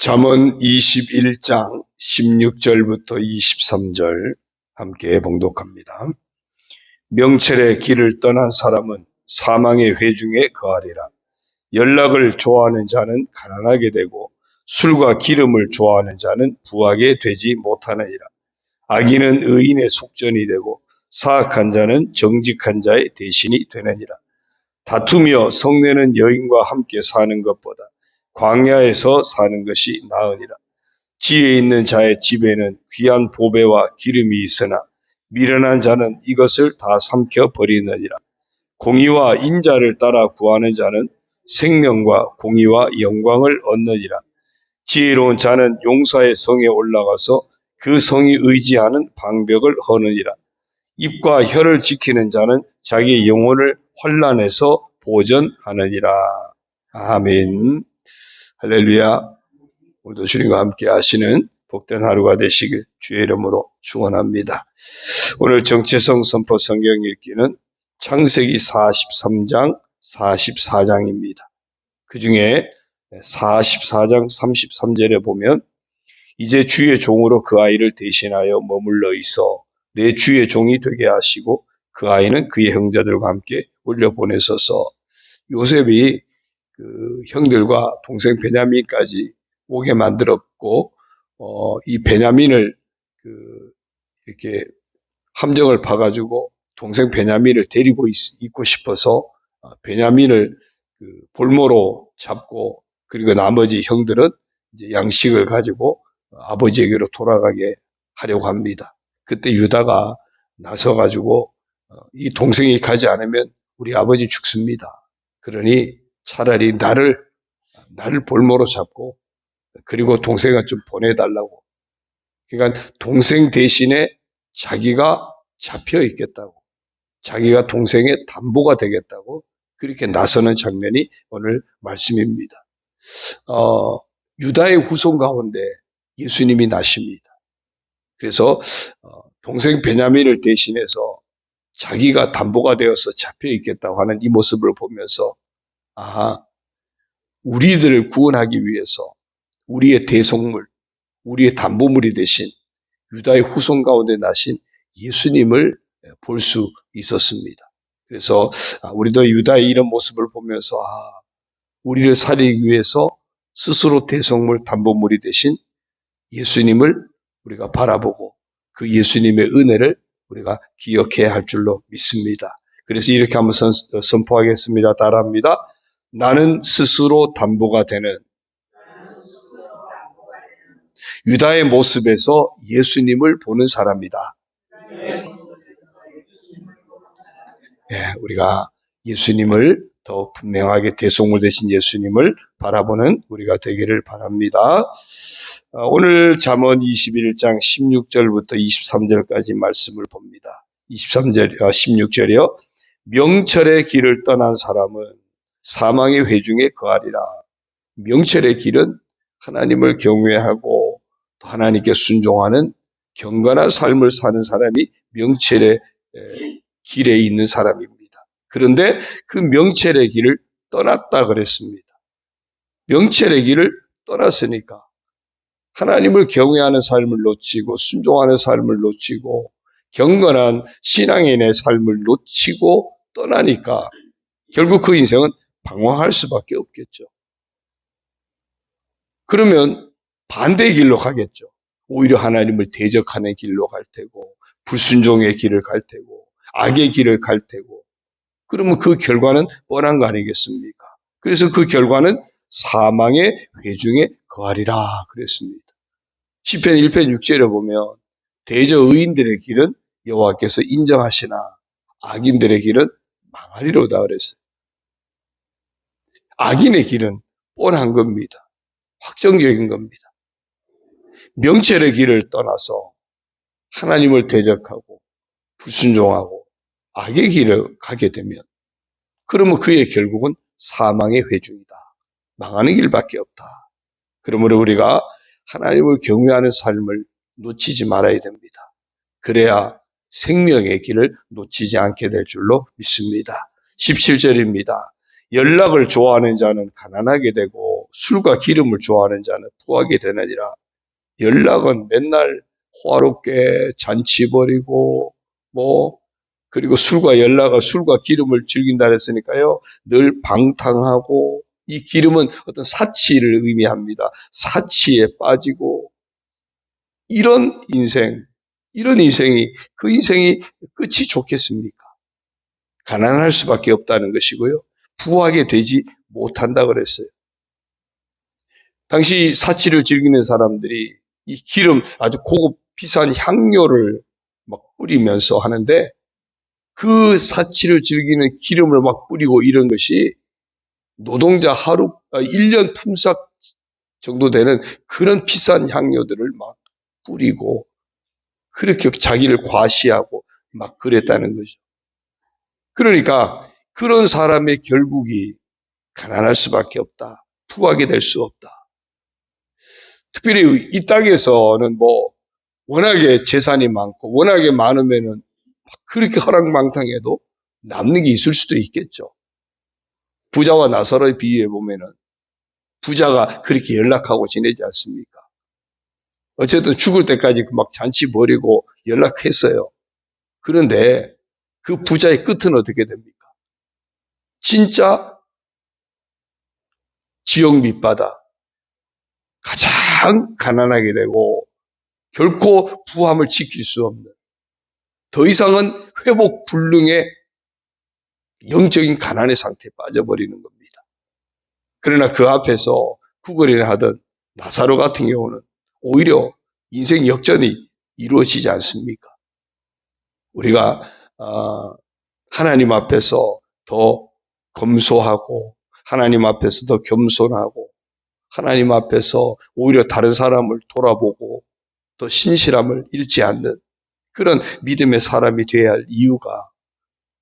잠언 21장 16절부터 23절 함께 봉독합니다. 명철의 길을 떠난 사람은 사망의 회중에 거하리라. 연락을 좋아하는 자는 가난하게 되고 술과 기름을 좋아하는 자는 부하게 되지 못하느니라. 악인은 의인의 속전이 되고 사악한 자는 정직한 자의 대신이 되느니라. 다투며 성내는 여인과 함께 사는 것보다 광야에서 사는 것이 나으니라. 지혜 있는 자의 집에는 귀한 보배와 기름이 있으나 미련한 자는 이것을 다 삼켜 버리느니라. 공의와 인자를 따라 구하는 자는 생명과 공의와 영광을 얻느니라. 지혜로운 자는 용사의 성에 올라가서 그 성이 의지하는 방벽을 허느니라. 입과 혀를 지키는 자는 자기 영혼을 환난에서 보전하느니라. 아멘. 할렐루야. 오늘도 주님과 함께 하시는 복된 하루가 되시길 주의 이름으로 축원합니다. 오늘 정체성 선포 성경 읽기는 창세기 43장 44장입니다. 그 중에 44장 33절에 보면 이제 주의 종으로 그 아이를 대신하여 머물러 있어 내 주의 종이 되게 하시고 그 아이는 그의 형제들과 함께 올려보내소서. 요셉이 그 형들과 동생 베냐민까지 오게 만들었고, 이 베냐민을 이렇게 함정을 파가지고 동생 베냐민을 데리고 있고 싶어서 베냐민을 볼모로 잡고, 그리고 나머지 형들은 이제 양식을 가지고 아버지에게로 돌아가게 하려고 합니다. 그때 유다가 나서가지고 이 동생이 가지 않으면 우리 아버지 죽습니다. 그러니 차라리 나를 볼모로 잡고 그리고 동생을 좀 보내달라고. 그러니까 동생 대신에 자기가 잡혀 있겠다고, 자기가 동생의 담보가 되겠다고 그렇게 나서는 장면이 오늘 말씀입니다. 유다의 후손 가운데 예수님이 나십니다. 그래서 동생 베냐민을 대신해서 자기가 담보가 되어서 잡혀 있겠다고 하는 이 모습을 보면서 우리들을 구원하기 위해서 우리의 대속물, 우리의 담보물이 되신 유다의 후손 가운데 나신 예수님을 볼 수 있었습니다. 그래서 우리도 유다의 이런 모습을 보면서 우리를 살리기 위해서 스스로 대속물, 담보물이 되신 예수님을 우리가 바라보고 그 예수님의 은혜를 우리가 기억해야 할 줄로 믿습니다. 그래서 이렇게 한번 선포하겠습니다. 따라합니다. 나는 스스로 담보가 되는 유다의 모습에서 예수님을 보는 사람이다. 우리가 예수님을 더 분명하게 대속물 되신 예수님을 바라보는 우리가 되기를 바랍니다. 오늘 잠언 21장 16절부터 23절까지 말씀을 봅니다. 16절이요. 명철의 길을 떠난 사람은 사망의 회중에 거하리라. 명철의 길은 하나님을 경외하고 또 하나님께 순종하는 경건한 삶을 사는 사람이 명철의 길에 있는 사람입니다. 그런데 그 명철의 길을 떠났다 그랬습니다. 명철의 길을 떠났으니까 하나님을 경외하는 삶을 놓치고 순종하는 삶을 놓치고 경건한 신앙인의 삶을 놓치고 떠나니까 결국 그 인생은 방황할 수밖에 없겠죠. 그러면 반대 길로 가겠죠. 오히려 하나님을 대적하는 길로 갈 테고 불순종의 길을 갈 테고 악의 길을 갈 테고, 그러면 그 결과는 뻔한 거 아니겠습니까? 그래서 그 결과는 사망의 회중에 거하리라 그랬습니다. 시편 1편 6절에 보면 대저 의인들의 길은 여호와께서 인정하시나 악인들의 길은 망하리로다 그랬어요. 악인의 길은 뻔한 겁니다. 확정적인 겁니다. 명철의 길을 떠나서 하나님을 대적하고 불순종하고 악의 길을 가게 되면 그러면 그의 결국은 사망의 회중이다. 망하는 길밖에 없다. 그러므로 우리가 하나님을 경외하는 삶을 놓치지 말아야 됩니다. 그래야 생명의 길을 놓치지 않게 될 줄로 믿습니다. 17절입니다. 연락을 좋아하는 자는 가난하게 되고 술과 기름을 좋아하는 자는 부하게 되느니라. 연락은 맨날 호화롭게 잔치 벌이고 그리고 술과 기름을 즐긴다 그랬으니까요. 늘 방탕하고, 이 기름은 어떤 사치를 의미합니다. 사치에 빠지고, 이런 인생이, 그 인생이 끝이 좋겠습니까? 가난할 수밖에 없다는 것이고요. 부하게 되지 못한다 그랬어요. 당시 사치를 즐기는 사람들이 이 기름, 아주 고급 비싼 향료를 막 뿌리면서 하는데, 그 사치를 즐기는 기름을 막 뿌리고 이런 것이 노동자 1년 품삯 정도 되는 그런 비싼 향료들을 막 뿌리고, 그렇게 자기를 과시하고 막 그랬다는 거죠. 그러니까 그런 사람의 결국이 가난할 수밖에 없다. 부하게 될 수 없다. 특별히 이 땅에서는 워낙에 재산이 많고 워낙에 많으면은 그렇게 허랑방탕해도 남는 게 있을 수도 있겠죠. 부자와 나사로의 비유해 보면은 부자가 그렇게 연락하고 지내지 않습니까? 어쨌든 죽을 때까지 막 잔치 벌이고 연락했어요. 그런데 그 부자의 끝은 어떻게 됩니까? 진짜 지옥 밑바닥, 가장 가난하게 되고 결코 부함을 지킬 수 없는, 더 이상은 회복 불능의 영적인 가난의 상태에 빠져버리는 겁니다. 그러나 그 앞에서 구걸이나 하던 나사로 같은 경우는 오히려 인생 역전이 이루어지지 않습니까? 우리가 하나님 앞에서 더 검소하고, 하나님 앞에서 더 겸손하고, 하나님 앞에서 오히려 다른 사람을 돌아보고 더 신실함을 잃지 않는 그런 믿음의 사람이 되어야 할 이유가,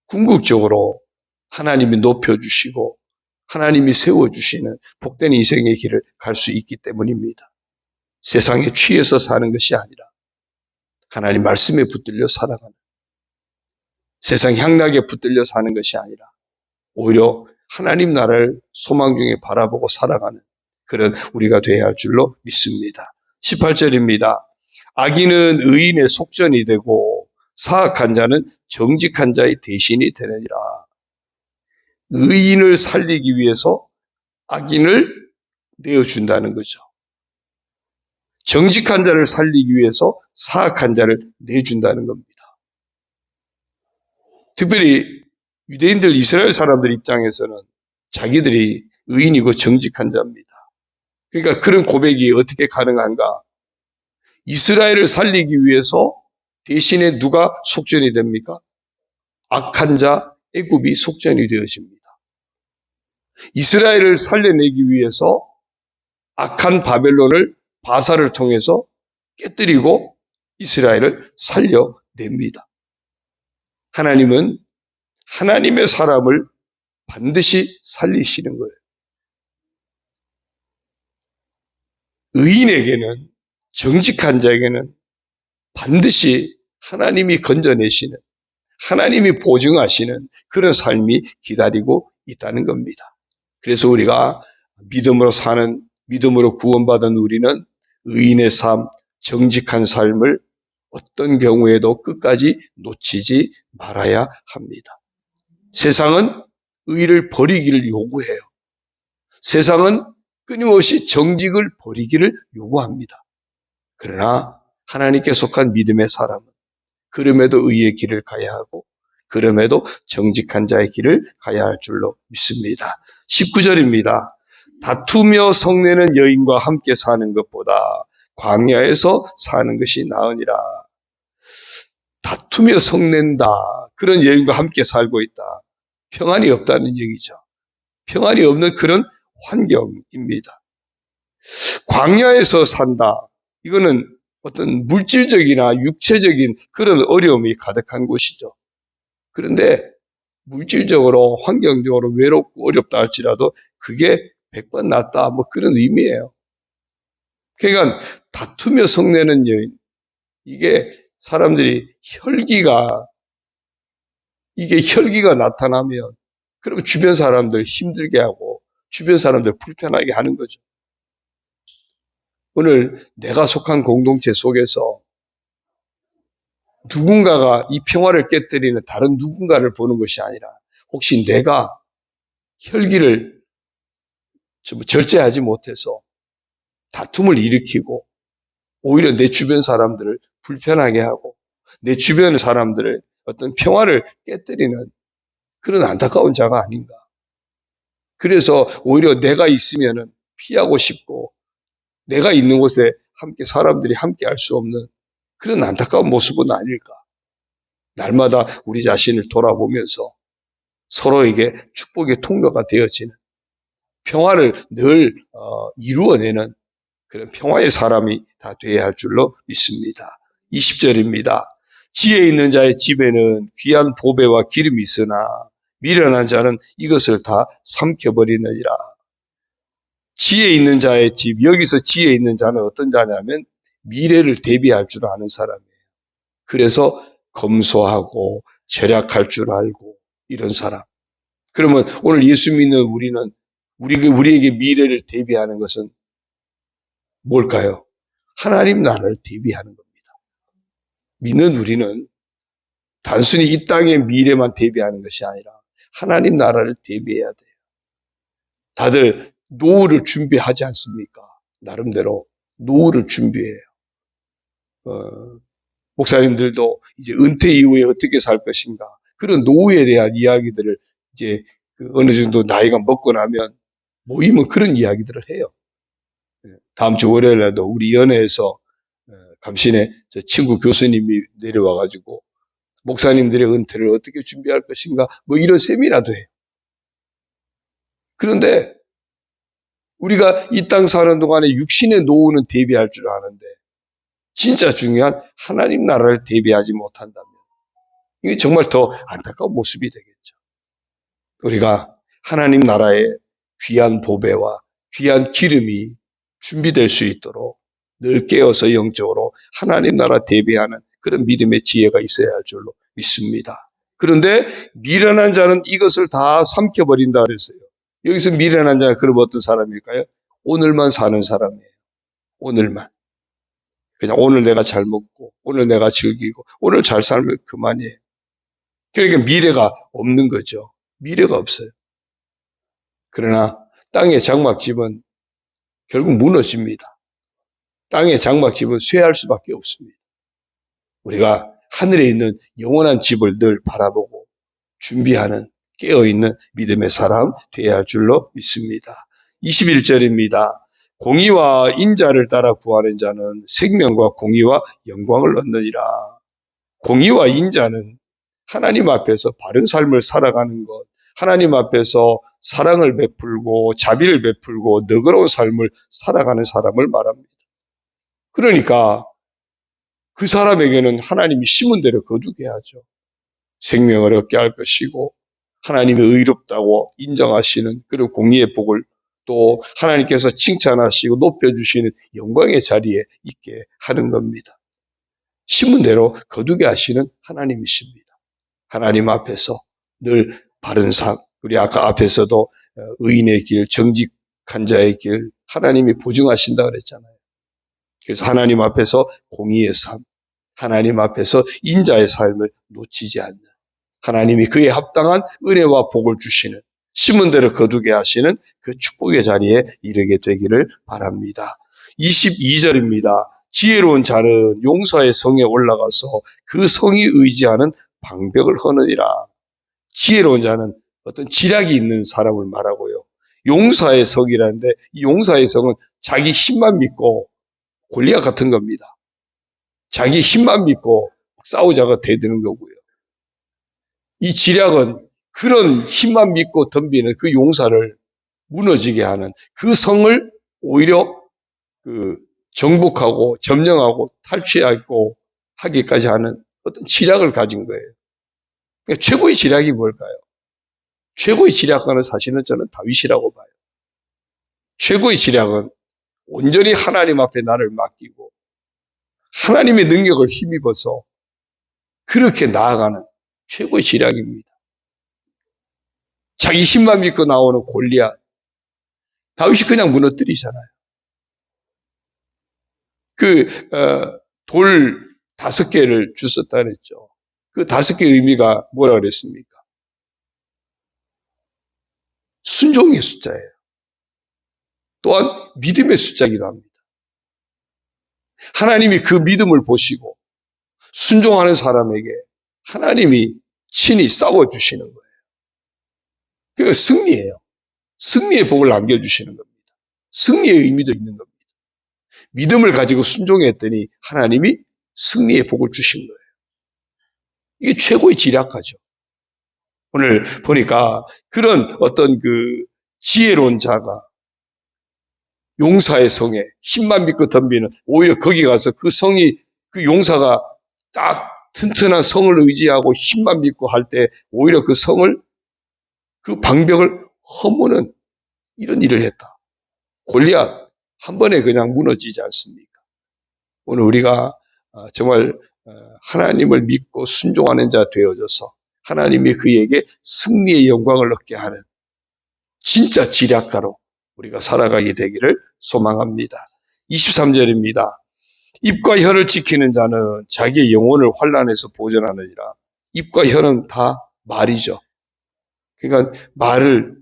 궁극적으로 하나님이 높여주시고 하나님이 세워주시는 복된 인생의 길을 갈 수 있기 때문입니다. 세상에 취해서 사는 것이 아니라 하나님 말씀에 붙들려 살아가는, 세상 향락에 붙들려 사는 것이 아니라 오히려 하나님 나라를 소망 중에 바라보고 살아가는 그런 우리가 되어야 할 줄로 믿습니다. 18절입니다. 악인은 의인의 속전이 되고 사악한 자는 정직한 자의 대신이 되느니라. 의인을 살리기 위해서 악인을 내어준다는 거죠. 정직한 자를 살리기 위해서 사악한 자를 내준다는 겁니다. 특별히 유대인들, 이스라엘 사람들 입장에서는 자기들이 의인이고 정직한 자입니다. 그러니까 그런 고백이 어떻게 가능한가? 이스라엘을 살리기 위해서 대신에 누가 속전이 됩니까? 악한 자 애굽이 속전이 되어집니다. 이스라엘을 살려내기 위해서 악한 바벨론을 바사를 통해서 깨뜨리고 이스라엘을 살려냅니다. 하나님은 하나님의 사람을 반드시 살리시는 거예요. 의인에게는, 정직한 자에게는 반드시 하나님이 건져내시는, 하나님이 보증하시는 그런 삶이 기다리고 있다는 겁니다. 그래서 우리가 믿음으로 구원받은 우리는 의인의 삶, 정직한 삶을 어떤 경우에도 끝까지 놓치지 말아야 합니다. 세상은 의를 버리기를 요구해요. 세상은 끊임없이 정직을 버리기를 요구합니다. 그러나 하나님께 속한 믿음의 사람은 그럼에도 의의 길을 가야 하고, 그럼에도 정직한 자의 길을 가야 할 줄로 믿습니다. 19절입니다. 다투며 성내는 여인과 함께 사는 것보다 광야에서 사는 것이 나으니라. 다투며 성낸다. 그런 여인과 함께 살고 있다. 평안이 없다는 얘기죠. 평안이 없는 그런 환경입니다. 광야에서 산다. 이거는 어떤 물질적이나 육체적인 그런 어려움이 가득한 곳이죠. 그런데 물질적으로, 환경적으로 외롭고 어렵다 할지라도 그게 100번 낫다, 그런 의미예요. 그러니까 다투며 성내는 여인, 이게 사람들이 혈기가 나타나면, 그리고 주변 사람들 힘들게 하고 주변 사람들 불편하게 하는 거죠. 오늘 내가 속한 공동체 속에서 누군가가 이 평화를 깨뜨리는 다른 누군가를 보는 것이 아니라 혹시 내가 혈기를 좀 절제하지 못해서 다툼을 일으키고 오히려 내 주변 사람들을 불편하게 하고 내 주변 사람들의 어떤 평화를 깨뜨리는 그런 안타까운 자가 아닌가. 그래서 오히려 내가 있으면은 피하고 싶고 내가 있는 곳에 함께 사람들이 함께 할 수 없는 그런 안타까운 모습은 아닐까. 날마다 우리 자신을 돌아보면서 서로에게 축복의 통로가 되어지는 평화를 늘 이루어내는 그런 평화의 사람이 다 되어야 할 줄로 믿습니다. 20절입니다. 지혜 있는 자의 집에는 귀한 보배와 기름이 있으나 미련한 자는 이것을 다 삼켜버리느니라. 지혜 있는 자의 집, 여기서 지혜 있는 자는 어떤 자냐면 미래를 대비할 줄 아는 사람이에요. 그래서 검소하고 절약할 줄 알고 이런 사람. 그러면 오늘 예수 믿는 우리는 우리에게 미래를 대비하는 것은 뭘까요? 하나님 나라를 대비하는 겁니다. 믿는 우리는 단순히 이 땅의 미래만 대비하는 것이 아니라 하나님 나라를 대비해야 돼요. 다들 노후를 준비하지 않습니까? 나름대로 노후를 준비해요. 목사님들도 이제 은퇴 이후에 어떻게 살 것인가 그런 노후에 대한 이야기들을 이제 어느 정도 나이가 먹고 나면 모이면 그런 이야기들을 해요. 다음 주 월요일에도 우리 연회에서 감신의 저 친구 교수님이 내려와가지고 목사님들의 은퇴를 어떻게 준비할 것인가 뭐 이런 세미나도 해요. 그런데 우리가 이 땅 사는 동안에 육신의 노후는 대비할 줄 아는데 진짜 중요한 하나님 나라를 대비하지 못한다면 이게 정말 더 안타까운 모습이 되겠죠. 우리가 하나님 나라의 귀한 보배와 귀한 기름이 준비될 수 있도록 늘 깨어서 영적으로 하나님 나라 대비하는 그런 믿음의 지혜가 있어야 할 줄로 믿습니다. 그런데 미련한 자는 이것을 다 삼켜버린다 그랬어요. 여기서 미련한 자는 그럼 어떤 사람일까요? 오늘만 사는 사람이에요. 오늘만. 그냥 오늘 내가 잘 먹고 오늘 내가 즐기고 오늘 잘 살면 그만이에요. 그러니까 미래가 없는 거죠. 미래가 없어요. 그러나 땅의 장막집은 결국 무너집니다. 땅의 장막집은 쇠할 수밖에 없습니다. 우리가 하늘에 있는 영원한 집을 늘 바라보고 준비하는 깨어있는 믿음의 사람 되어야 할 줄로 믿습니다. 21절입니다. 공의와 인자를 따라 구하는 자는 생명과 공의와 영광을 얻느니라. 공의와 인자는 하나님 앞에서 바른 삶을 살아가는 것, 하나님 앞에서 사랑을 베풀고 자비를 베풀고 너그러운 삶을 살아가는 사람을 말합니다. 그러니까 그 사람에게는 하나님이 심은 대로 거두게 하죠. 생명을 얻게 할 것이고 하나님이 의롭다고 인정하시는 그런 공의의 복을 또 하나님께서 칭찬하시고 높여주시는 영광의 자리에 있게 하는 겁니다. 심은 대로 거두게 하시는 하나님이십니다. 하나님 앞에서 늘 바른 삶, 우리 아까 앞에서도 의인의 길, 정직한 자의 길 하나님이 보증하신다 그랬잖아요. 그래서 하나님 앞에서 공의의 삶, 하나님 앞에서 인자의 삶을 놓치지 않는 하나님이 그에 합당한 은혜와 복을 주시는 심은 대로 거두게 하시는 그 축복의 자리에 이르게 되기를 바랍니다. 22절입니다. 지혜로운 자는 용사의 성에 올라가서 그 성이 의지하는 방벽을 허느니라. 지혜로운 자는 어떤 지략이 있는 사람을 말하고요. 용사의 성이라는데 이 용사의 성은 자기 힘만 믿고 골리앗 같은 겁니다. 자기 힘만 믿고 싸우자가 대드는 거고요. 이 지략은 그런 힘만 믿고 덤비는 그 용사를 무너지게 하는 그 성을 오히려 정복하고 점령하고 탈취하고 하기까지 하는 어떤 지략을 가진 거예요. 그러니까 최고의 지략이 뭘까요? 최고의 지략가는 사실은 저는 다윗이라고 봐요. 최고의 지략은 온전히 하나님 앞에 나를 맡기고 하나님의 능력을 힘입어서 그렇게 나아가는 최고의 지략입니다. 자기 힘만 믿고 나오는 골리앗, 다윗이 그냥 무너뜨리잖아요. 돌 5개를 주셨다 그랬죠. 그 5개의 의미가 뭐라 그랬습니까? 순종의 숫자예요. 또한 믿음의 숫자이기도 합니다. 하나님이 그 믿음을 보시고 순종하는 사람에게 하나님이 친히 싸워주시는 거예요. 그게 승리예요. 승리의 복을 남겨주시는 겁니다. 승리의 의미도 있는 겁니다. 믿음을 가지고 순종했더니 하나님이 승리의 복을 주신 거예요. 이게 최고의 지략가죠. 오늘 보니까 그런 어떤 지혜로운 자가 용사의 성에 힘만 믿고 덤비는, 오히려 거기 가서 그 용사가 딱 튼튼한 성을 의지하고 힘만 믿고 할 때 오히려 그 성을, 그 방벽을 허무는 이런 일을 했다. 골리앗 한 번에 그냥 무너지지 않습니까? 오늘 우리가 정말 하나님을 믿고 순종하는 자 되어져서 하나님이 그에게 승리의 영광을 얻게 하는 진짜 지략가로 우리가 살아가게 되기를 소망합니다. 23절입니다. 입과 혀를 지키는 자는 자기의 영혼을 환난에서 보전하느니라. 입과 혀는 다 말이죠. 그러니까 말을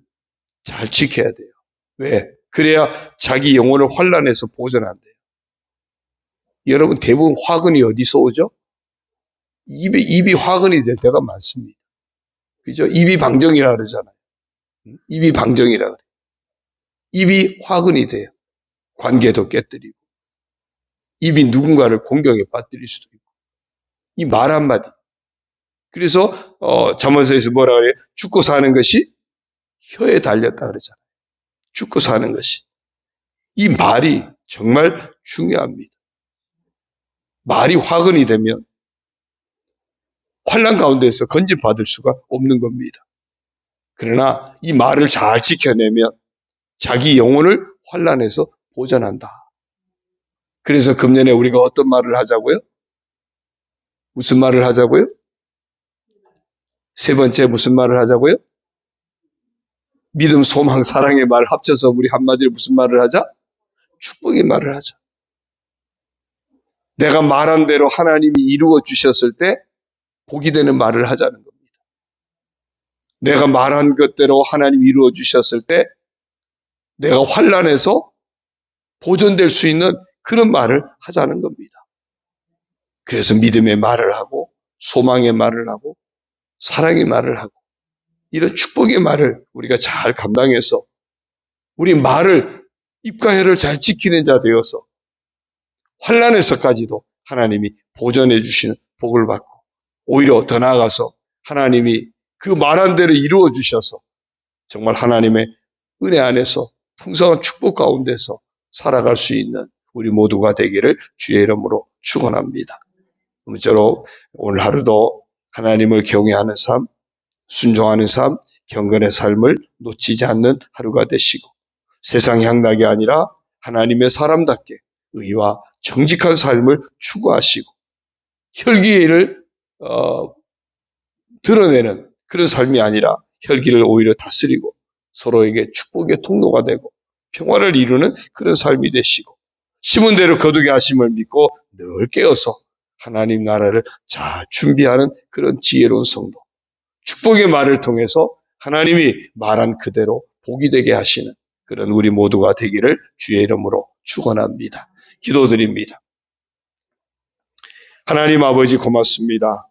잘 지켜야 돼요. 왜? 그래야 자기 영혼을 환난에서 보전한대요. 여러분, 대부분 화근이 어디서 오죠? 입이 화근이 될 때가 많습니다. 그죠? 입이 방정이라 그러잖아요. 입이 방정이라 그래요. 입이 화근이 돼요. 관계도 깨뜨리고, 입이 누군가를 공경에 빠뜨릴 수도 있고, 이 말 한마디. 그래서 잠언서에서 뭐라 그래요? 죽고 사는 것이 혀에 달렸다 그러잖아요. 죽고 사는 것이. 이 말이 정말 중요합니다. 말이 화근이 되면 환난 가운데서 건진받을 수가 없는 겁니다. 그러나 이 말을 잘 지켜내면 자기 영혼을 환난에서 보전한다. 그래서 금년에 우리가 어떤 말을 하자고요? 무슨 말을 하자고요? 세 번째 무슨 말을 하자고요? 믿음, 소망, 사랑의 말 합쳐서 우리 한마디로 무슨 말을 하자? 축복의 말을 하자. 내가 말한 대로 하나님이 이루어 주셨을 때 복이 되는 말을 하자는 겁니다. 내가 말한 것대로 하나님이 이루어 주셨을 때 내가 환난에서 보존될 수 있는 그런 말을 하자는 겁니다. 그래서 믿음의 말을 하고 소망의 말을 하고 사랑의 말을 하고 이런 축복의 말을 우리가 잘 감당해서 우리 말을, 입과 혀를 잘 지키는 자 되어서 환난에서까지도 하나님이 보존해 주시는 복을 받고, 오히려 더 나아가서 하나님이 그 말한 대로 이루어 주셔서 정말 하나님의 은혜 안에서 풍성한 축복 가운데서 살아갈 수 있는 우리 모두가 되기를 주의 이름으로 축원합니다. 아무쪼록 오늘 하루도 하나님을 경외하는 삶, 순종하는 삶, 경건의 삶을 놓치지 않는 하루가 되시고, 세상 향락이 아니라 하나님의 사람답게 의와 정직한 삶을 추구하시고 혈기를 드러내는 그런 삶이 아니라 혈기를 오히려 다스리고 서로에게 축복의 통로가 되고 평화를 이루는 그런 삶이 되시고, 심은 대로 거두게 하심을 믿고 늘 깨어서 하나님 나라를 잘 준비하는 그런 지혜로운 성도, 축복의 말을 통해서 하나님이 말한 그대로 복이 되게 하시는 그런 우리 모두가 되기를 주의 이름으로 축원합니다. 기도드립니다. 하나님 아버지 고맙습니다.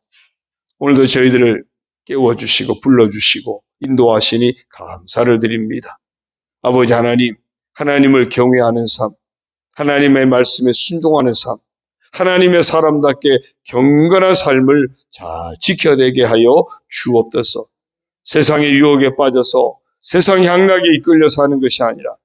오늘도 저희들을 깨워주시고 불러주시고 인도하시니 감사를 드립니다. 아버지 하나님, 하나님을 경외하는 삶, 하나님의 말씀에 순종하는 삶, 하나님의 사람답게 경건한 삶을 잘 지켜내게 하여 주옵소서. 세상의 유혹에 빠져서 세상 향락에 이끌려 사는 것이 아니라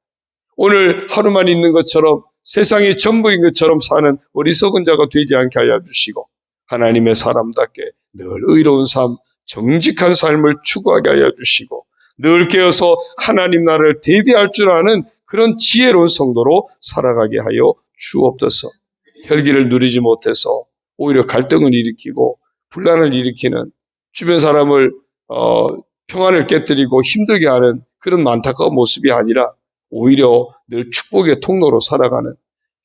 오늘 하루만 있는 것처럼 세상이 전부인 것처럼 사는 어리석은 자가 되지 않게 하여 주시고, 하나님의 사람답게 늘 의로운 삶, 정직한 삶을 추구하게 하여 주시고, 늘 깨어서 하나님 나라를 대비할 줄 아는 그런 지혜로운 성도로 살아가게 하여 주옵소서. 혈기를 누리지 못해서 오히려 갈등을 일으키고 분란을 일으키는, 주변 사람을 평안을 깨뜨리고 힘들게 하는 그런 안타까운 모습이 아니라 오히려 늘 축복의 통로로 살아가는,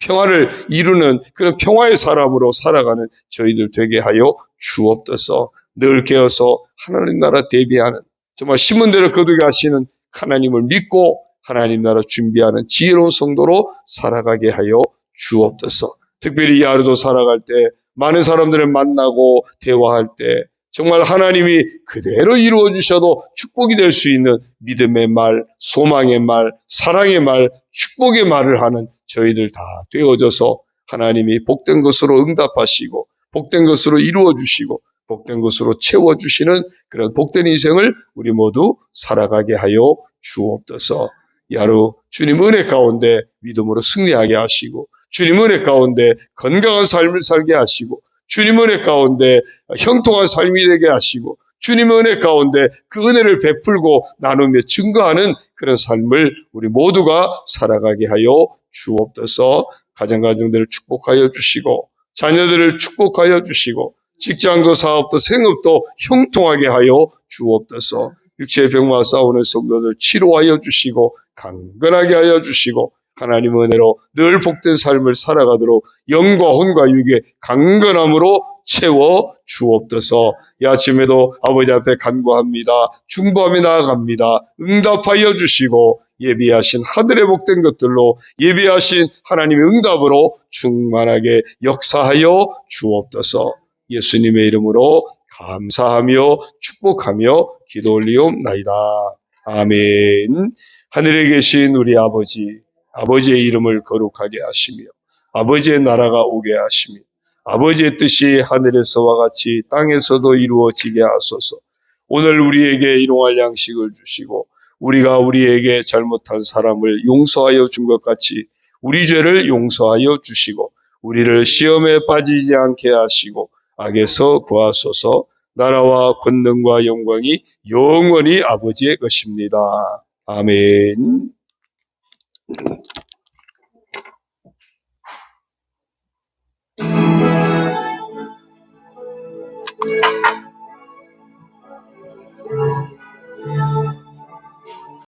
평화를 이루는 그런 평화의 사람으로 살아가는 저희들 되게 하여 주옵소서. 늘 깨어서 하나님 나라 대비하는, 정말 심은 대로 거두게 하시는 하나님을 믿고 하나님 나라 준비하는 지혜로운 성도로 살아가게 하여 주옵소서. 특별히 이 하루도 살아갈 때 많은 사람들을 만나고 대화할 때 정말 하나님이 그대로 이루어 주셔도 축복이 될 수 있는 믿음의 말, 소망의 말, 사랑의 말, 축복의 말을 하는 저희들 다 되어져서 하나님이 복된 것으로 응답하시고 복된 것으로 이루어 주시고 복된 것으로 채워주시는 그런 복된 인생을 우리 모두 살아가게 하여 주옵소서. 이 하루 주님 은혜 가운데 믿음으로 승리하게 하시고 주님 은혜 가운데 건강한 삶을 살게 하시고 주님 은혜 가운데 형통한 삶이 되게 하시고 주님 은혜 가운데 그 은혜를 베풀고 나누며 증거하는 그런 삶을 우리 모두가 살아가게 하여 주옵소서. 가정들을 축복하여 주시고 자녀들을 축복하여 주시고 직장도 사업도 생업도 형통하게 하여 주옵소서. 육체의 병마와 싸우는 성도들 치료하여 주시고 강건하게 하여 주시고 하나님의 은혜로 늘 복된 삶을 살아가도록 영과 혼과 육의 강건함으로 채워 주옵소서. 이 아침에도 아버지 앞에 간구합니다. 중보하며 나아갑니다. 응답하여 주시고 예비하신 하늘의 복된 것들로 예비하신 하나님의 응답으로 충만하게 역사하여 주옵소서. 예수님의 이름으로 감사하며 축복하며 기도 올리옵나이다. 아멘. 하늘에 계신 우리 아버지, 아버지의 이름을 거룩하게 하시며 아버지의 나라가 오게 하시며 아버지의 뜻이 하늘에서와 같이 땅에서도 이루어지게 하소서. 오늘 우리에게 일용할 양식을 주시고 우리가 우리에게 잘못한 사람을 용서하여 준 것 같이 우리 죄를 용서하여 주시고 우리를 시험에 빠지지 않게 하시고 악에서 구하소서. 나라와 권능과 영광이 영원히 아버지의 것입니다. 아멘.